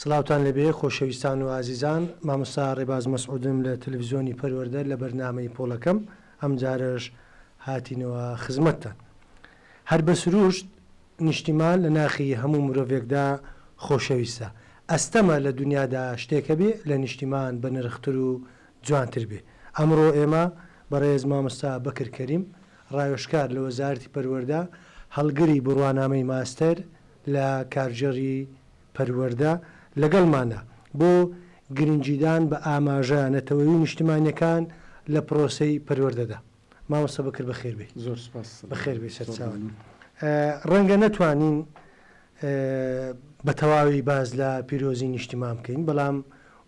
سڵاوتان لەبێ خۆشەویستان و ئازیزان، مامۆستا ڕێباز مەسعودم لە تەلەڤیزیۆنی پەروەردە لە بەرنامەی پۆڵەکەم ئەم جارش هاتینەوە خزمەتتان. هەر بە سروشت نیشتیمان لە ناخی هەموو مرۆڤێکدا خۆشەویستە. ئەستەمە لە دنیادا شتێکە بێ لە نیشتیمان بە نرختر و جوانتر بێ. ئەمڕۆ ئێمە بەڕێز مامۆستا بەکر کەریم ڕایۆشکار لە وەزارەتی پەروەردە هەڵگری بڕوانامەی ماستەر لە کارژێری پەروەردە لەگەڵمانە بۆ گرنگیدان بە ئاماژە نەتەوەیی نیشتیمانیەکان لە پرۆسەی پەروەردەدا. مامۆستا بەکر بەخێر بێ. زۆر سپاس. بەخێر بێ سەرچاوان. ڕەنگە نەتوانین بە تەواوی باز لە پیرۆزی نیشتیمان بکەین، بەڵام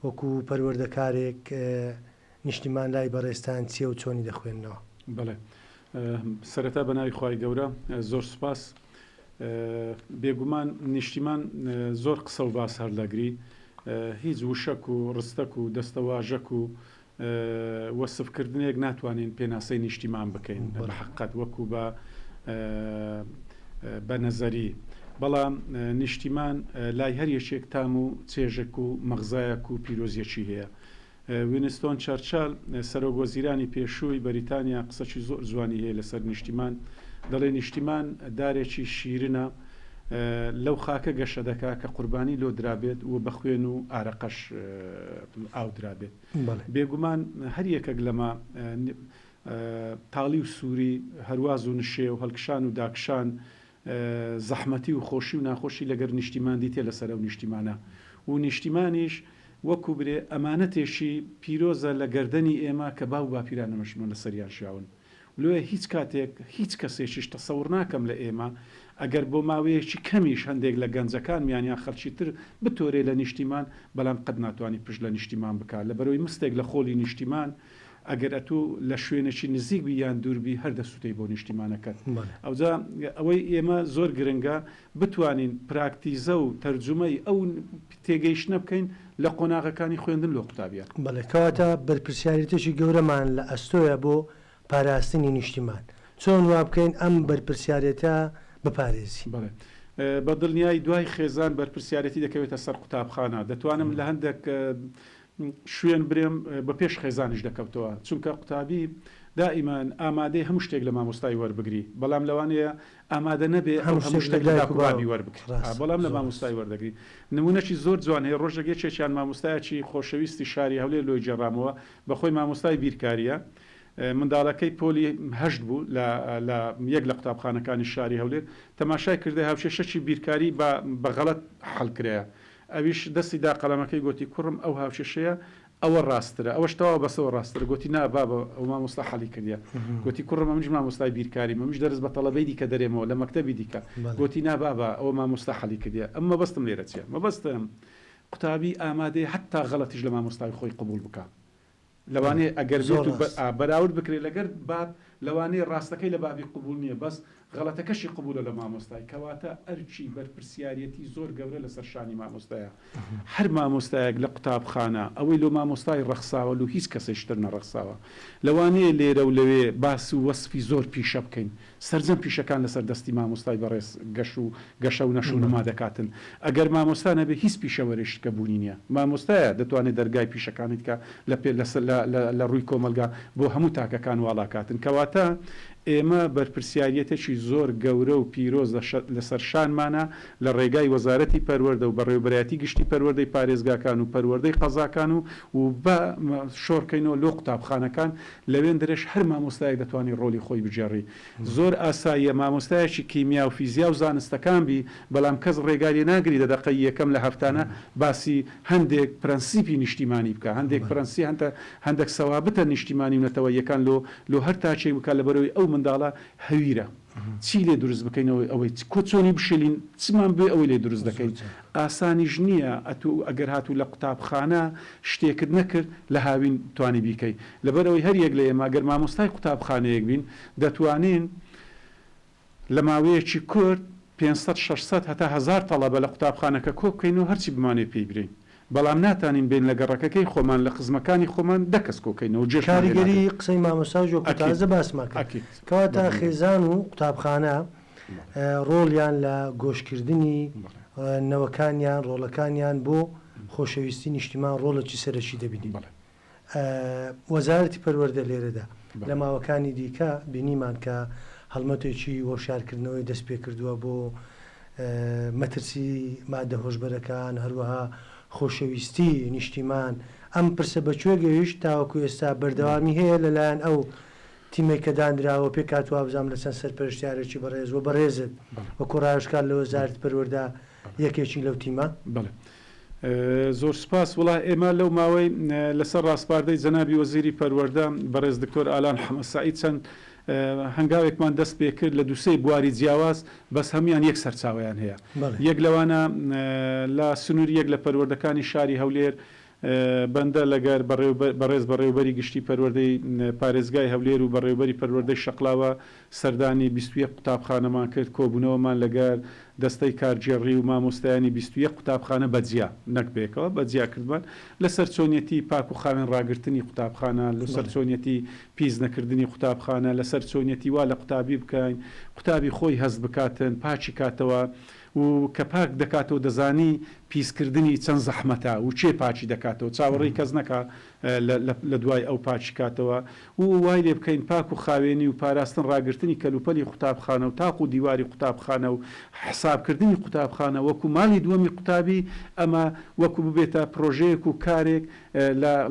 وەکو پەروەردەکارێک نیشتیمان لای بەڕێستان چیە و چۆنی دەخوێنەوە؟ بەڵێ، سەرەتا بە ناوی خوای گەورە زۆر سپاس. بێگومان نیشتیمان زۆر قسە و باس هەردەگری، هیچ وشک و ڕستەک و دەستەواژەک و وەسفکردنێک ناتوانین پێناسەی نیشتیمان بکەین بە حقیقەت وەکو بە نەزەری. بەڵام نیشتیمان لای هەر یەکێک تام و چێژێک و مەغزایەک و پیرۆزیەکی هەیە. وینستۆن چەرچال سەرۆکوەزیرانی پێشووی بەریتانیا قسەی زۆر جوانی هەیە لەسەر نیشتیمان. دەڵێ نیشتیمان دارێکی شیرنە لەو خاکە گەشە دەکا کە قوربانی لۆ درابێت و بە خوێن و ئارەقەش ئاو درابێت. بێگومان هەر یەکێک لەمە تاڵی و سووری هەرواز و نشێ و هەڵکشان و داکشان زەحمەتی و خۆشی و ناخۆشی لەگەر نیشتیمان دیتێ لەسەر ئەو نیشتیمانە و نیشتیمانیش وەکو برێ ئەمانەتێشی پیرۆزە لە گەردەنی ئێمە کە باو باپیرانەمەشمە لە سەریان شاون. لۆیە هیچ کاتێک هیچ کەسێکیش تەسەور ناکەم لە ئێمە ئەگەر بۆ ماوەیەکی کەمیش هەندێک لە گەنجەکان میانیان خەڵکی تر بتۆرێ لە نیشتیمان، بەڵام قەت ناتوانانی پشت لە نیشتیمان بکات لە بەرەوەی مستێک لە خۆڵی نیشتیمان ئەگەر ئەتوو لە شوێنێکی نزیک بی یان دووربی هەر دەسووتەی بۆ نیشتیمانەکەت. ئەوجا ئەوەی ئێمە زۆر گرنگە بتوانین پراکتیزە و تەرجمەی ئەو تێگەیشتنە بکەین لە قۆناغەکانی خوێندن لە قوتابیان. بەڵێ، کەواتە بەرپرسیارەتێکی گەورەمان لە ئەستۆیە بۆ پاراستنی نیشتیمان. چۆن وا بکەین ئەم بەرپرسیارەتە بپارێزی؟ بەڵێ، بە دڵنیایی دوای خێزان بەرپرسیارەتی دەکەوێتە سەر قوتابخانە. دەتوانم لە هەندێک شوێن برێم بە پێش خێزانش دەکەوتەوە، چونکە قوتابی دائیمان ئامادەی هەموو شتێک لە مامۆستای وەربگری، بەڵام لەوانەیە ئامادە نەبێ هەموو شتێک لە قوتابی وەربگری، بەڵام لە مامۆستای وەردەگری. نمونەی زۆر جوان هەیە. ڕۆژێک یەکێکیان مامۆستایەکی خۆشەویستی شاری هەولێر لۆی جێڕامەوە، بەخۆی مامۆستای بیرکاریە. منداڵەکەی پۆلی هەشت بوو لە یەک لە قوتابخانەکانی شاری هەولێر، تەماشای کردە هاوشێشەکی بیرکاری بە غەڵەت حەڵکرەیە. ئەویش دەستی دا قەڵەمەکەی گوتی کوڕم ئەو هاوشێشەیە ئەوە ڕاسترە، ئەوەش تەواو بەسەوە ڕاسترە. گوتی نا بابە ئەو مامۆستا حەڵی کردیە. گوتی کوڕم ئەمش مامۆستای بیرکاری، مەمش دەرس بە تەڵەبەی دیکە دەرێمەوە لە مەکتەبی دیکە. گوتی نا بابە ئەوە مامۆستا حەڵی کردیە. ئەمە بەستم لێرە چیە؟ مەبەستم قوتابی ئامادەی حتا غەڵەتیش لە مامۆستای خۆی قبول بکە. لەوانەیە ئەگەر بەراورد بکرێت لەگەر باب لەوانەیە ڕاستەکەی لە بابی قبول نییە، بەس غەڵەتەکەشی قبولە لە مامۆستای. کەواتە ئەرچی بەرپرسیارەتی زۆر گەورە لەسەر شانی مامۆستایە. هەر مامۆستایەک لە قوتابخانە ئەوەی لە مامۆستای ڕەخساوە و هیچ کەسێشتر نەڕەخساوە، لەوانەیە لێرە و لەوێ باس و وەسفی زۆر پیشە بکەین. سەرجەم پیشەکان لەسەر دەستی مامۆستای بەڕێز گەشە و نەشو نەما دەکاتن. ئەگەر مامۆستا نەبێ هیچ پیشەوەرێشتکە بوونی نییە. مامۆستایە دەتوانێت دەرگای پیشەکانیت کە لە ڕووی کۆمەلگا بۆ هەموو تاکەکان واڵاکاتن. کەواتە ئێمە بەرپرسیارەتێکی زۆر گەورە و پیرۆز لەسەر شانمانە لە ڕێگای وەزارەتی پەروەردە و بەڕێوەبەرایەتی گشتی پەروەردەی پارێزگاکان و پەروەردەی قەزاکان و بە شۆڕکەینەوە لۆ قوتابخانەکان. لەوێن دەرێش هەر مامۆستایەک دەتوانێت ڕۆلی خۆی بجێڕی. زۆر ئاساییە مامۆستایەکی کیمیا و فیزیا و زانستەکان بی، بەڵام کەس ڕێگای ناگری دەدەقەی یەکەم لە هەفتانە باسی هەندێک پرەنسیپی نیشتیمانی بکە، هەندێک پرەنسی هەندێک سەوابتە نیشتیمانی ونەتەوە یەکان لۆ هەر تاچێک بکە لە بەرەوەی ئەو منداڵە هەویرە. چی لێ دروست بکەینەوەی ئەوەی کۆچۆنی بشێلین چمان بێ ئەوەی لێ دروست دەکەین. ئاسانیش نییە. ئەگەر هاتوو لە قوتابخانە شتێکت نەکرد لە هاوین توانی بیکەی. لەبەرەوەی هەر یەک لە ئێمە ئەگەر مامۆستای قوتابخانەیەک بین دەتوانین لە ماوەیەکی کورت 500-600 هەتا 1000 تەڵەبە لە قوتابخانەکە کۆ بکەین و هەرچی بمانێ پێی برین. بەڵام ناتانین بین لە گەڕەکەکەی خۆمان لە خزمەکانی خۆمان دەکەس کۆکەینەوە. کاریگەری قسەی مامۆستا و تازە باسماکە. کەواتە خێزان و قوتابخانە ڕۆڵیان لە گۆشکردنی نەوەکانیان ڕۆڵەکانیان بۆ خۆشەویستی نیشتیمان ڕۆڵێکی سەرەکی دەبینی وەزارەتی پەروەردە لێرەدا لە ماوەکانی دیکە بینیمان کە هەڵمەتێکی وەشارکردنەوەی دەست پێ کردووە بۆ مەترسی مادە هۆشبەرەکان هەروەها خۆشەویستی نیشتیمان ئەم پرسە بەکوێ گەیشت تاوەکو ئێستا بەردەوامی هەیە لەلایەن ئەو تیمێک کە دانراوە پێ کاتوا بزانام لە چەند سەرپەرشتیارێکی بەڕێز و بەڕێزت وەکو ڕایشکار لە وەزارەتی پەروەردە یەکێکی لەو تیمە زۆر سپاس وڵا ئێمە لەو ماوەی لەسەر ڕاستپاردەی جەنابی وەزیری پەروەردە بەڕێز دکتۆر ئالان حەمەساعید چەند هەنگاوێکمان دەست پێ کرد لە دووسەی بواری جیاواز بەس هەمویان یەک سەرچاویان هەیە یەک لەوانە لە سنووری یەک لە پەروەردەکانی شاری هەولێر بەندە لەگەر بەڕێز بەڕێوبەری گشتی پەروەردەی پارێزگای هەولێر و بەڕێوبەری پەروەردەی شەقلاوە سەردانی 21 قوتابخانەمان کرد کۆبوونەوەمان لەگەر دەستەی کارجێڕی و مامۆستایانی 21 قوتابخانە بەجیا نەکبێکەوە بەجیا کردمان لەسەر چۆنیەتی پاک و خاوێن ڕاگررتنی قوتابخانە لەسەر چۆنیەتی پیس نەکردنی قوتابخانە لەسەر چۆنیەتی وا لە قوتابی بکەین قوتابی خۆی هەست بکاتن پاچی کاتەوە و کە پاک دەکاتەوە دەزانی پیسکردنی چەند زەحمەتە و چێ پاچی دەکاتەوە چاوەڕێی کەس نەکە لە دوای ئەو پاچی کاتەوە و وای لێ بکەین پاک و خاوێنی و پاراستن ڕاگررتنی کەلوپەلی قوتابخانە و تاق و دیواری قوتابخانە و حسابکردنی قوتابخانە وەکو ماڵی دووەمی قوتابی ئەمە وەکو ببێتە پرۆژەیەک و کارێک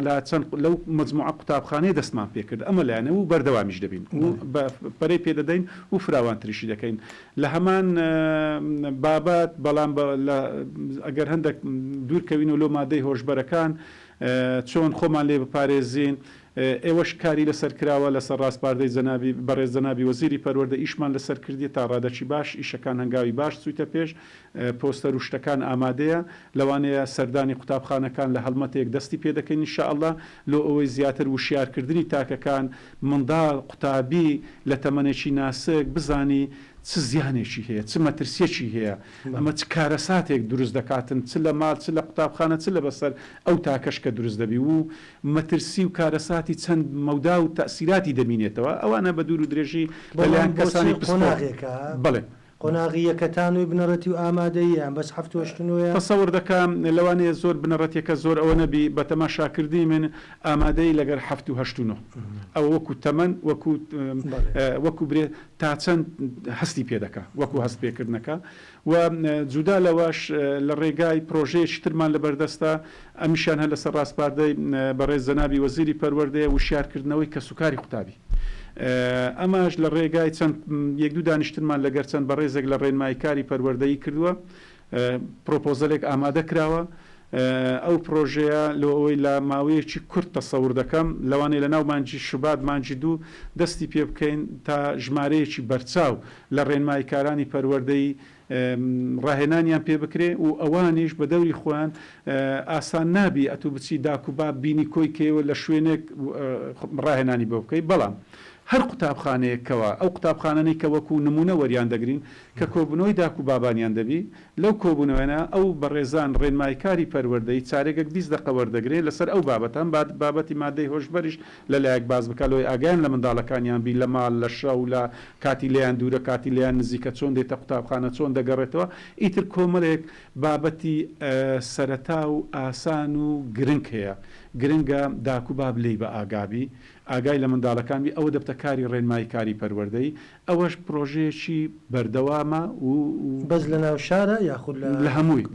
لە چەند لەو مجموعە قوتابخانەی دەستمان پێکرد ئەمە لایەنە و بەردەوامیش دەبین پەرەی پێدەدەین و فراوان تریشی دەکەین لە هەمان بابەت بەڵام ئەگەر هەندێک دوورکەوین و لۆ مادەی هۆشبەرەکان چۆن خۆمان لێ بپارێزین ئێوەش کاری لەسەر کراوە لەسەر ڕاستپاردەی جەنابی بەڕێز جەنابی وەزیری پەروەردە ئیشمان لەسەر کردی تا ڕادەچی باش ئیشەکان هەنگاوی باش چوویتە پێش پۆستەر و شتەکان ئامادەیە لەوانەیە سەردانی قوتابخانەکان لە هەڵمەتێک دەستی پێ دەکەین ئینشاءالله لۆ ئەوەی زیاتر وشیارکردنی تاکەکان منداڵ قوتابی لە تەمەنێکی ناسک بزانی چ زیانێکی هەیە چ مەترسیەکی هەیە ئەمە چ کارەساتێک دروست دەکاتن چ لە ماڵ چ لە قوتابخانە چ لە بەسەر ئەو تاکەش کە دروست دەبی و مەترسی و کارەساتی چەند مەودا و تەسیراتی دەمینێتەوە ئەوانە بە دوور و درێژی بەلایەن کەسانی بڵێ قۆناغی یەکەتانوی بنەڕەتی و ئامادەیان بەس هەفتوەشتنەوە تەسەور دەکەم لەوانەیە زۆر بنەڕەتێکە زۆر ئەوە نەبی بە تەماشاکردی من ئامادەی لەگەر هەفت و هەشتونۆ ئەو وەکو تەمەن وەکو برێ تا چەند هەستی پێ دەکە وەکو هەست پێکردنەکە و جودا لەوەش لە ڕێگای پرۆژەیەکی ترمان لە بەردەستە ئەمیشان هەر لەسەر ڕاستپاردەی بەڕێز جەنابی وەزیری پەروەردەیە وشیارکردنەوەی کەسوکاری قوتابی ئەماش لە ڕێگای چەند یەک دوو دانیشتنمان لەگەر چەند بەڕێزێک لە ڕێنماییکاری پەروەردەیی کردووە پرۆپۆزەلێک ئامادە کراوە ئەو پرۆژەیە لە ئەوەی لە ماوەیەکی کورت تەسەور دەکەم لەوانەیە لە ناو مانجی شوبات مانجی دوو دەستی پێ بکەین تا ژمارەیەکی بەرچاو لە ڕێنماییکارانی پەروەردەی ڕاهێنانیان پێ بکرێ و ئەوانیش بە دەوری خۆیان ئاسان نابی ئەتو بچی داکوبا بینی کۆی کێوە لە شوێنێک ڕاهێنانی بۆ بکەی بەڵام هەر قوتابخانەیەکەوە ئەو قوتابخانەی کە وەکو نمونە وەریان دەگرین کە کۆبوونەوەی داکو بابانیان دەبی لەو کۆبوونەوەە ئەو بەڕێزان ڕێنماییکاری پەروەردەی چارێکێک 20 دقە وەردەگرێت لەسەر ئەو بابەتان بابەتی مادەی هۆشبەریش لەلایەک باز بکەلەوەی ئاگیان لە منداڵەکانیان بی لە ماڵ لە شەو لە کاتی لیان دوورە کاتی لیان نزیکە چۆن دێتە قوتابخانە چۆن دەگەڕێتەوە ئیتر کۆمەڵێک بابەتی سەرەتا و ئاسان و گرنگ هەیە گرنگە داکوباب لی بە ئاگابی ئاگای لە منداڵەکانی ئەوە دەبتە کاری ڕێنماییکاری پەروەردەی ئەوەش پرۆژەیەکی بەردەوامە و بەس لە ناو شارە یاخود لە هەمووی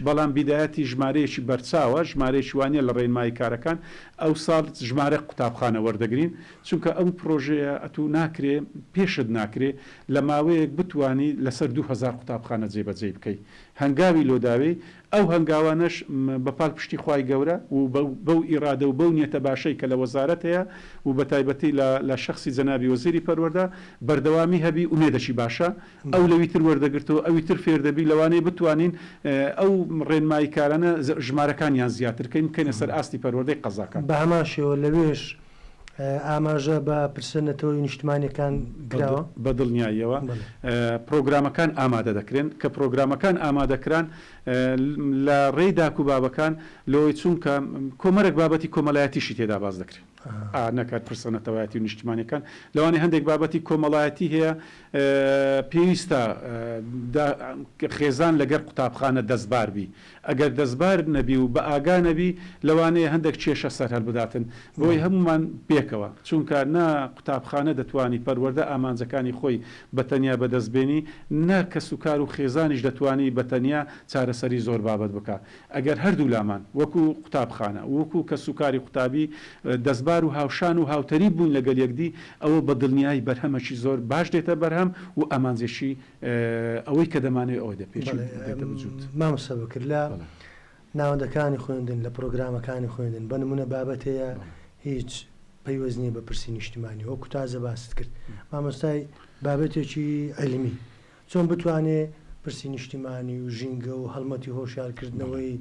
بەڵام بیدایەتی ژمارەیەکی بەرچاوە ژمارەیەکی وانە لە ڕێنماییکارەکان ئەو ساڵ ژمارە قوتابخانە وەردەگرین چونکە ئەو پرۆژەیە ئەتو ناکرێ پێشت ناکرێ لە ماوەیەک بتوانی لەسەر 2000 قوتابخانە جێبەجێ بکەیت هەنگاوی لۆداوی ئەو هەنگاوانش بەپال پشتی خوای گەورە و بەو ئیرادە و بەو نیەتە باشەی کە لە وەزارەت هەیە و بە تایبەتی لە شخصی جەنابی وەزیری پەروەردە بەردەوامی هەبی ومێدەشی باشە ئەو لەویتر وەردەگرتەوە ئەویتر فێر دەبی لەوانەیە بتوانین ئەو ڕێنماییکارانە ژمارەکانیان زیاترکەین بکەینە سەر ئاستی پەروەردەی قەزاکان بە هەمان شێوە لەوێش ئاماژە بە پرسەنەتەوەی نیشتمانیەکان گراوە بە دڵنیاییەوە پرۆگرامەکان ئامادە دەکرێن کە پرۆگرامەکان ئامادەکران لە ڕێی داکوبابەکان لەوەی چونکە کۆمەرێک بابەتی کۆمەلایەتیشی تێدا باز دەکرێت نەکات پرسەنەتەوایەتی و نیشتیمانیەکان لەوانەیە هەندێک بابەتی کۆمەڵایەتی هەیە پێویستە خێزان لەگەر قوتابخانە دەستبار بی ئەگەر دەستبار نەبی و بە ئاگا نەبی لەوانەیە هەندێک کێشە سەر هەر بداتن بۆی هەمومان بێکەوە چونکە نا قوتابخانە دەتوانی پەروەردە ئامانجەکانی خۆی بەتەنیا بەدەستبێنی نا کەس و کار و خێزانیش دەتوانی بەتەنیا چارەسەری زۆر بابەت بکە ئەگەر هەردوو لامان وەکو قوتابخانە وەکو کەس و کاری قوتابی دەستبار و هاوشان و هاوتەری بوون لەگەل یەکدی ئەوە بە دڵنیایی بەرهەمەکی زۆر باش دێتە بەرهەم و ئامانجێشی ئەوەی کە دەمانێت ئەوە دەپێت مامۆستا بکرد لە ناوەندەکانی خوێندن لە پرۆگرامەکانی خوێندن بە نمونە بابەتەیە هیچ پەیوەزنیە بە پرسی نیشتیمانی وەکو تازە باست کرد مامۆستای بابەتێکی علمی چۆن بتوانێت پرسی نیشتیمانی و ژینگە و هەڵمەتی هۆشیارکردنەوەی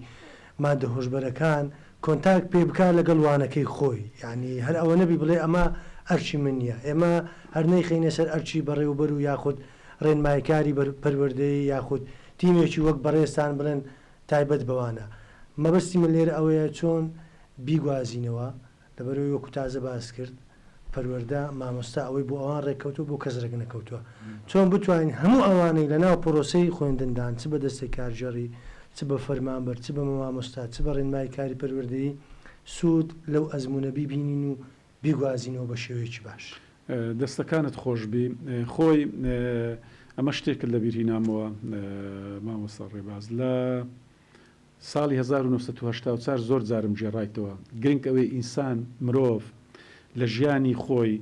مادە هۆشبەرەکان کۆنتاک پێ بکات لەگەڵ وانەکەی خۆی یعنی هەر ئەوە نەبی بڵێ ئەمە ئەرچی من نییە ئێمە هەر نەیخینە سەر ئەرچی بەڕێوبەر و یاخود ڕێنمایکاری پەروەردەی یاخود تیمێکی وەک بەڕێستان بڵێن تایبەت بەوانە مەبەستی من لێرە ئەوەیە چۆن بیگوازینەوە لەبەرەوەی وەکو تازە باس کرد پەروەردە مامۆستا ئەوەی بۆ ئەوان ڕێککەوتوە بۆ کەس ڕێک نەکەوتووە چۆن بتوانین هەموو ئەوانەی لە ناو پرۆسەی خوێندندان چ بە دەستی کارژەڕی چ بە فەرمانبەر چ بە مامۆستا چ بە ڕێنمای کاری پەروەردەیی سوود لەو ئەزمونە بیبینین و بیگوازینەوە بە شێوەیەکی باش دەستەکانت خۆشببی خۆی ئەمە شتێکت لە بیری نامەوە مامۆستا ڕێباز لە ساڵی 1970 زۆر جارم جێڕایتەوە گرنگ ئەوەی ئینسان مرۆڤ لە ژیانی خۆی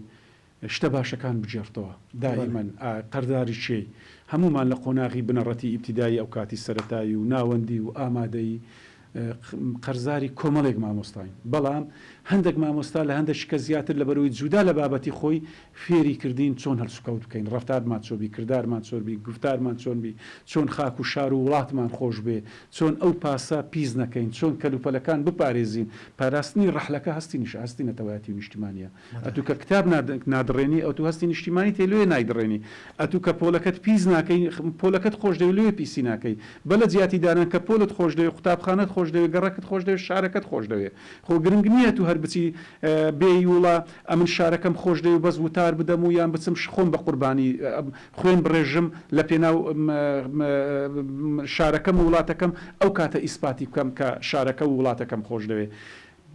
شتە باشەکان بجێڕتەوە دائیمەن قەرداری چێی هەمومان لە قۆناغی بنەڕەتی ئیبتیدایی ئەو کاتی سەرەتایی و ناوەندی و ئامادەی قەرزاری کۆمەڵێک مامۆستاین بەڵام هەندێک مامۆستا لە هەندێک شکە زیاتر لە بەرەوەی جودا لە بابەتی خۆی فێری کردین چۆن هەڵسوکەوت بکەین ڕفتارمان چۆبی کردارمان چۆربی گفتارمان چۆنبی چۆن خاک و شار و وڵاتمان خۆش بێ چۆن ئەو پاسە پیس نەکەین چۆن کەلوپەلەکان بپارێزین پاراستنی ڕەحلەکە هەستی نەتەوایەتی و نیشتیمانیە ئەتوو کە کتاب نادڕێنی ئەو تو هەستی نیشتیمانی تێ لێ نایدڕێنی ئەتوو کە پۆلەکەت پیس ناکەین پۆلەکەت خۆش دەوێت لێ پیسی ناکەی بەلە جیاتی دانان کە پۆلت خۆش دەوێت قوتابخانەت خۆش دەوێت گەڕەکەت خۆش دەوێت شارەکەت خۆش دەوێت خۆ گرنگ نییە تو هەر بچی بێی وڵا ئەمن شارەکەم خۆش دەوێت بەس وتار بدەم و یان بچم خۆم بە قوربانی خوێن بڕێژم لە پێناو شارەکەم و وڵاتەکەم ئەو کاتە ئیسپاتی بکەم کە شارەکە و وڵاتەکەم خۆش دەوێت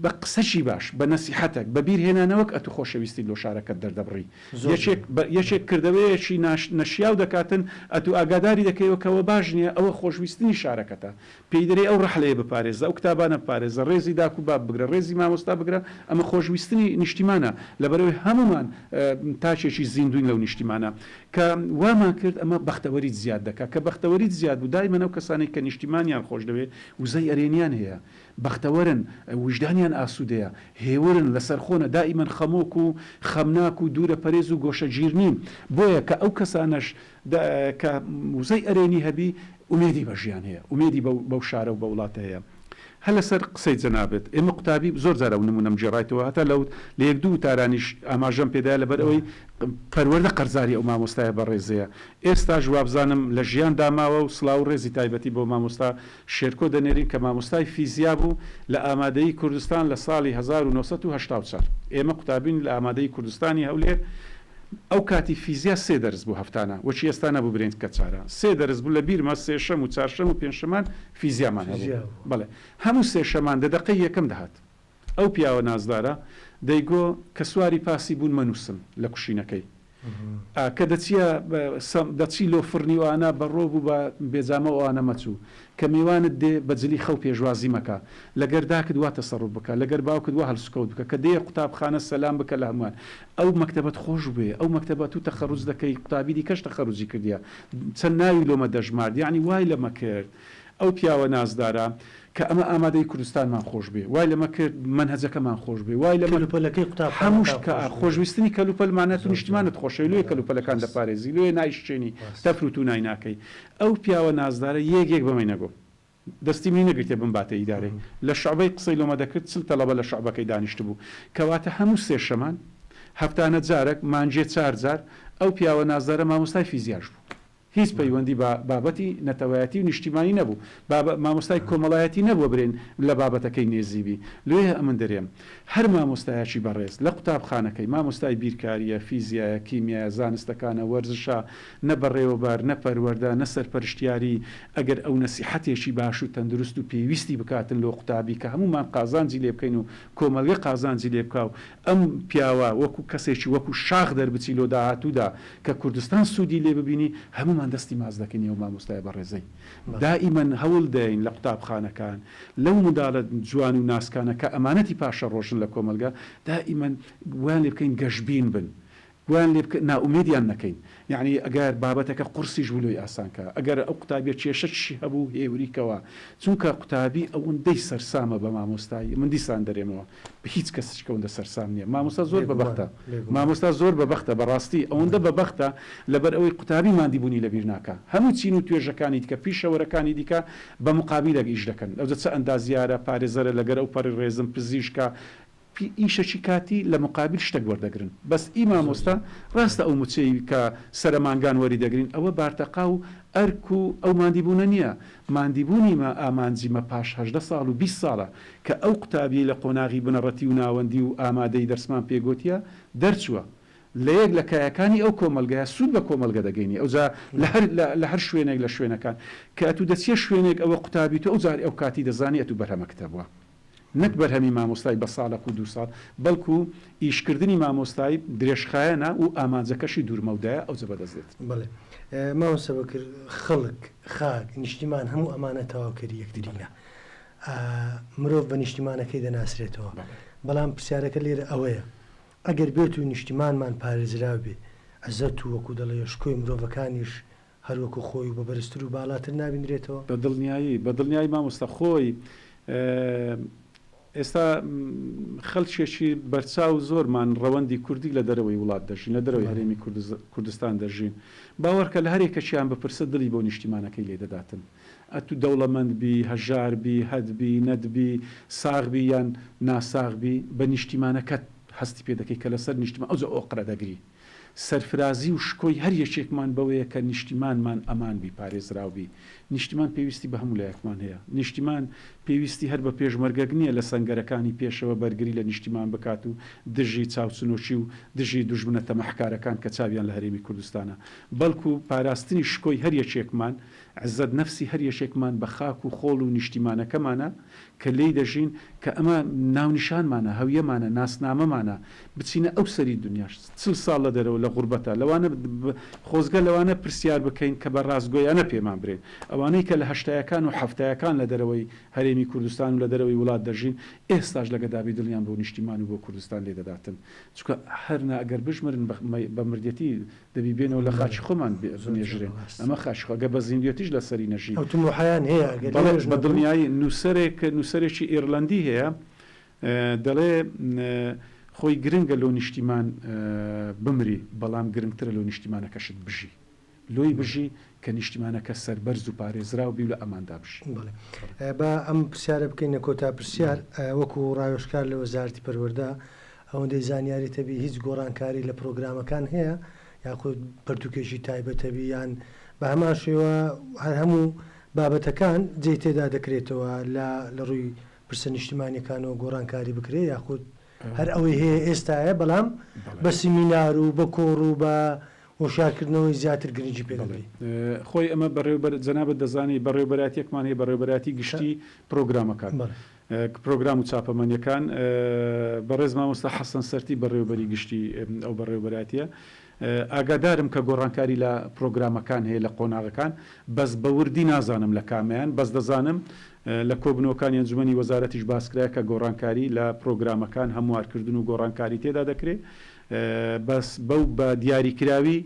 بە قسەشی باش بە نەسیحەتێک بە بیرهێنانەوەک ئەتو خۆشەویستی لۆ شارەکەت دەردەبڕی یەکێک کردەوەیەکی نەشیاو دەکاتن ئەتو ئاگاداری دەکەیەوەکەوە باش نییە ئەوە خۆشویستنی شارەکەتە پێی دەرێ ئەو ڕەحلەیە بپارێزە ئەو کتابانە پارێزە ڕێزی داک و باب بگرە ڕێزی مامۆستا بگرە ئەمە خۆشویستنی نیشتیمانە لەبەرەوەی هەمومان تاچێکی زیندوین لەو نیشتیمانە کە وامان کرد ئەمە بەختەوەریت زیاد دەکات کە بەختەوەریت زیاد بوو دایمەن ئەو کەسانی کە نیشتیمانیان خۆش دەوێت وزەی ئەرێنیان هەیە بەختەوەرن وجدانیان ئاسوودەیە هێورن لەسەر خۆنە دائیمەن خەمۆک و خەمناک و دوورە پەرێز و گۆشەگیر نین بۆیە کە ئەو کەسانەش کە وزەی ئەرێنی هەبی ئومێدی بە ژیان هەیە ئومێدی بەو شارە و بە وڵاتە هەیە هەل لەسەر قسەی جەنابێت ئێمە قوتابی زۆر جارە و نمونەم جێڕایتەوە هەتا لەو لە یەک دوو تارانیش ئاماژەم پێدایە لەبەر ئەوەی پەروەردە قەرزاری ئەو مامۆستایە بەڕێزەیە ئێستا ژوابزانم لە ژیان داماوە و سڵاو ڕێزی تایبەتی بۆ مامۆستا شێرکۆ دەنێرین کە مامۆستای فیزیا بوو لە ئامادەیی کوردستان لە ساڵی 1970 ئێمە قوتابین لە ئامادەیی کوردستانی هەولێر ئەو کاتی فیزیا 3 دەرز بوو هەفتانە وەچی ئێستا نەبوو برێنت کە چارە 3 دەرز بوو لە بیرمە 3 شەم و 4 شەم و 5 شەمان فیزیامان هەبوو بەڵێ هەموو 3 شەمان دەدەقەی یەکەم دەهات ئەو پیاوە نازدارە دەیگۆ کە سواری پاسی بوون مەنووسم لە کوشینەکەی کە دەچی لۆ فڕنیوانە بەڕۆ بوو بە بێجامە ئەوانە مەچوو کە میوانت دێ بەجلی خەو پێشوازی مەکە لەگەر داکت وا تەسەڕوف بکە لەگەر باوکت وا هەڵسوکەوت بکە کە دێ قوتابخانە سەلام بکە لە هەمووان ئەو مەکتەبەت خۆش بێ ئەو مەکتەبەت و تەخەڕوج دەکەی قوتابی دیکەش تەخەڕوجی کردیە چەند ناوی لۆمە دەژمارد یعنی وای لەمە کرد ئەو پیاوە نازدارە کە ئەمە ئامادەی کوردستانمان خۆش بێ وای لەمە کرد منهەجەکەمان خۆش بێ وای لەمەلوپەلەکەی قوتاب هەمووش کە خۆشویستنی کەلوپەلمانەت و نیشتیمانت خۆشەوی لێ کەلوپەلەکان دەپارێزی لێ نایشتێنی تەفروت و نایناکەی ئەو پیاوە نازدارە یەک بەمەی نەگۆ دەستی منی نەگرتێ بم باتە ئیدارەی لە شعبەی قسەی لۆمە دەکرد چل تەڵەبە لە شعبەکەی دانیشت بوو کەواتە هەموو 3 شەمان هەفتانە جارێک مانجێ 4 جار ئەو پیاوە نازدارە مامۆستای فیزیاش بوو هیچ پەیوەندی بە بابەتی نەتەوایەتی و نیشتیمانی نەبوو مامۆستای کۆمەڵایەتی نەبووە برێن لە بابەتەکەی نێزیبی لێ ئەمن دەرێم هەر مامۆستایەکی بەڕێز لە قوتابخانەکەی مامۆستای بیرکاریە فیزیایە کیمیایە زانستەکانە وەرزشە نە بەڕێوەبار نە پەروەردە نە سەرپەرشتیاری ئەگەر ئەو نەسیحەتێکی باش و تەندروست و پێویستی بکاتن لە قوتابی کە هەمومان قازانجی لێ بکەین و کۆمەلگە قازانجی لێ بکاو ئەم پیاوە وەکو کەسێکی وەکو شاخ دەربچی لۆ داهاتوودا کە کوردستان سوودی لێ ببینی هەمومان دەستی ماز دەکەین و مامۆستای بەڕێزەی دائیمەن هەوڵ دەین لە قوتابخانەکان لەو منداڵە جوان و ناسکانە کە ئەمانەتی پاشە ڕۆژن لە کۆمەلگا دائیمەن ویان لێ بکەین گەشتبین بن ویان لێ ناومێدیان نەکەین یعنی ئەگەر بابەتەکە قورسیش بلوی ئاسانکە ئەگەر ئەو قوتابیە کێشەشی هەبوو هێوریکەوە چونکە قوتابی ئەوەندەی سەرسامە بە مامۆستایی من دیسان دەرێمەوە بە هیچ کەسشکەوەندە سەرسام نییە مامۆستا زۆر بەبەختە مامۆستا زۆر بەبەختە بەڕاستی ئەوەندە بەبەختە لەبەر ئەوەی قوتابی مادیبوونی لەبیر ناکە هەموو چین و توێژەکانی دیکە پیشەوەرەکانی دیکە بە مقابلە ئیش دەکەن ئەو چە ئەندازیارە پارێزەرە لەگەر ئەو پەڕی ڕێزم پزیشکە ئیشەکی کاتی لە مقابل شتێک وەردەگرن بەس مامۆستا ڕاستە ئەو موچەی کە سەرمانگان وەری دەگرین ئەوە بارتەقا و ئەرک و ئەو مادیبوونە نییە مادیبوونی مە ئامانجیمە پاش 18 ساڵ و 20 ساڵە کە ئەو قوتابی لە قۆناغی بنەڕەتی و ناوەندی و ئامادەی دەرسمان پێگوتیە دەرچووە لە یەک لە کایەکانی ئەو کۆمەلگایە سوود بە کۆمەلگە دەگەینی ئەوجا لە هەر شوێنێک لە شوێنەکان کە ئەتو دەچێ شوێنێک ئەوە قوتابی تو ئەوجار ئەو کاتی دەزانی ئەتو بەرهەمە کتەبووە نەک بەرهەمی مامۆستای بە ساڵە و 2 ساڵ بەڵکو ئیشکردنی مامۆستای درێژخایەنە و ئامانجەکەشی دوورمەودایە ئەو جەبەدەزێت بڵێ مامۆستا بەکر خەڵک خاک نیشتیمان هەموو ئەمانە تەواوکەری یەکترینە مرۆڤ بە نیشتیمانەکەی دەناسرێتەوە بەڵام پرسیارەکە لێرە ئەوەیە ئەگەر بێت و نیشتیمانمان پارێزراو بێ ئەزەت و وەکو دەڵێ شکۆی مرۆڤەکانیش هەروەکو خۆی و بە بەرزتر و باڵاتر نابینرێتەوە بە دڵنیایی مامۆستا خۆی ئێستا خەڵکێکی بەرچاو زۆرمان ڕەوەندی کوردی لە دەرەوەی وڵات دەژین لە دەرەوەی هەرێمی کوردستان دەژین باوەڕکە لە هەرێکەکیان بپرسە دڵی بۆ نیشتیمانەکەی لێ دەداتن ئەتو دەوڵەمەندبی هەژاربی هەدبی نەدبی ساغبی یان ناساغبی بە نیشتیمانەکەت هەستی پێ دەکەی کە لەسەر نیشتیمان ئەوجا ئۆقرە دەگری سەرفرازی و شکۆی هەر یەکێکمان بەوەیە کە نیشتیمانمان ئەمانبی پارێزراوبی نیشتیمان پێویستی بە هەموو لایەکمان هەیە نیشتیمان پێویستی هەر بە پێشمەرگەک نییە لە سەنگەرەکانی پێشەوە بەرگری لە نیشتیمان بکات و دژی چاوچنۆچی و دژی دوژمنە تەمەحکارەکان کە چاویان لە هەرێمی کوردستانە بەڵکو پاراستنی شکۆی هەر یەکێکمان عزت نفسی هەر یەکێکمان بە خاک و خۆڵ و نیشتیمانەکەمانە کە لێی دەژین کە ئەمە ناونیشانمانە هەویەمانە ناسنامەمانە بچینە ئەو سەری دنیاش 40 ساڵ لە دەرەوە لە غوربەتە لەوانە خۆزگە لەوانە پرسیار بکەین کە بە ڕاستگۆیانە پێمان برێن ئەوانەی کە لە هەشتایەکان و هەفتایەکان لە دەرەوەی هەرێمی کوردستان و لە دەرەوەی وڵات دەژین ئێستاش لە گەدابی دڵیان بۆ نیشتیمان و بۆ کوردستان لێ دەداتن چونکە هەرنا ئەگەر بژمرن بە مردەتی دەبی بێنەوە لە خاچی خۆمان بێژرێن ئەمە خاشخواگە بە زیندێتیش لە سەری نەژی ئەوتمحیان هەیە بە دڵنیایی نووسەرێکی ئێرلندی هەیە دەڵێ خۆی گرنگە لۆ نیشتیمان بمری بەڵام گرنگترە لۆ نیشتیمانەکەشت بژی لۆی بژی کە نیشتیمانەکە سەربەرز و پارێزراو بی و لە ئەماندا بژی بە ئەم پرسیارە بکەینە کۆتا پرسیار وەکو ڕاوێژکار لە وەزارەتی پەروەردە ئەوەندەی زانیاری تەبی هیچ گۆڕانکاری لە پرۆگرامەکان هەیە یاخود پەرتوکێکی تایبەتەبی یان بە هەمان شێوە هەر هەموو بابەتەکان جێ تێدا دەکرێتەوە لە ڕووی پرسە نیشتیمانیەکانەوە گۆڕانکاری بکرێت یاخود هەر ئەوەی هەیە ئێستاە بەڵام بە سیمینار و بە کۆڕ و بە وشارکردنەوەی زیاتر گرنگی پێدەڵێ خۆی ئەمە بەڕێوەبەر جەنابەت دەزانی بەڕێوەبەراتیەکمان هەیە بەڕێوەبەراتی گشتی پرۆگرامەکان پرۆگرام و چاپەمەنیەکان بەڕێز مامۆستا حەسەن سەرتی بەڕێوەبەری گشتی ئەو بەڕێوەبەراتیە ئاگادارم کە گۆڕانکاری لە پرۆگرامەکان هەیە لە قۆناغەکان بەس بەوردی نازانم لە کامیان بەس دەزانم لە کۆبنەوەکانی ئەنجومەنی وەزارەتیش باسکرایە کە گۆڕانکاری لە پرۆگرامەکان هەموارکردن و گۆڕانکاری تێدا دەکرێت بەس بەو بە دیاریکراوی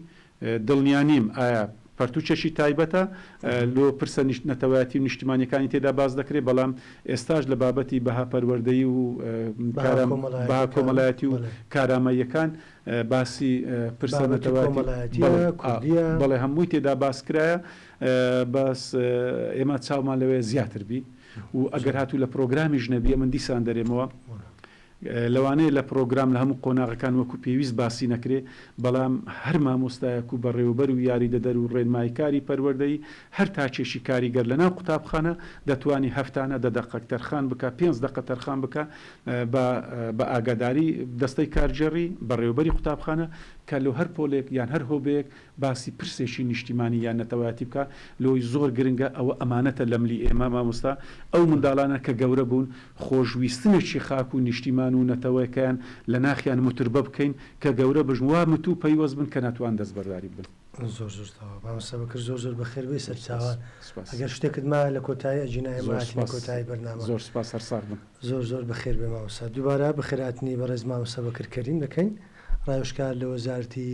دڵنیانیم ئایا پەرتوچێکی تایبەتە لۆ پرسە نەتەوایەتی و نیشتیمانیەکانی تێدا باز دەکرێت بەڵام ئێستاش لە بابەتی بەها پەروەردەیی و بەها کۆمەڵایەتی و کارامەیەکان باسی پرسە نەتەوایەتی بەڵێ هەمووی تێدا باسکرایە بەس ئێمە چاومان لەوێ زیاتر بی و ئەگەر هاتوو لە پرۆگرامی ژنەبیە من دیسان دەرێمەوە لەوانەیە لە پرۆگرام لە هەموو قۆناغەکان وەکو پێویست باسی نەکرێ بەڵام هەر مامۆستایەک و بەڕێوەبەر و یاریدەدەر و ڕێنماییکاری پەروەردەی هەر تاچێشی کاریگەر لەناو قوتابخانە دەتوانی هەفتانە 10 دقەک تەرخان بکە 5 دقە تەرخان بکە بە ئاگاداری دەستەی کارجێڕی بەڕێوەبەری قوتابخانە کە لە هەر پۆلێک یان هەر هۆبێک باسی پرسێکی نیشتیمانی یان نەتەوایەتی بکە لۆی زۆر گرنگە ئەوە ئەمانەتە لەملی ئێمە مامۆستا ئەو منداڵانە کە گەورە بوون خۆشویستنێکی خاک و نیشتیمان و نەتەوەیەکەیان لە ناخیان متربە بکەین کە گەورە بژن وا متوو پەیوەست بن کە ناتوان دەستبەرداری بن. زۆر زۆرتەوە مامۆستا بەکر زۆر بەخێر بێ سەرچاوان ئەگەر شتێکت ما لە کۆتایی ئەجینای ماتی کۆتایی بەرنامە زۆر سپاس هەرساغ بن زۆر بەخێر بێ مامۆستا دووبارە بەخێراتنی بەڕێز مامۆستا بەکرکەریم دەکەین ڕایشکار لە وەزارەتی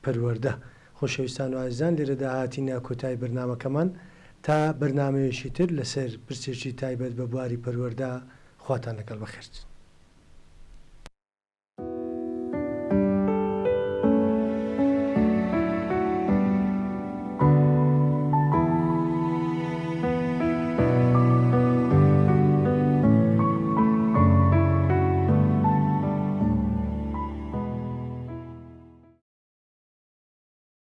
پەروەردە خۆشەویستان و ئازیزان لێرەدا هاتینە کۆتایی بەرنامەکەمان تا بەرنامەیەکی تر لەسەر پرسێکی تایبەت بە بواری پەروەردە خواتان لەگەڵ بەخێر.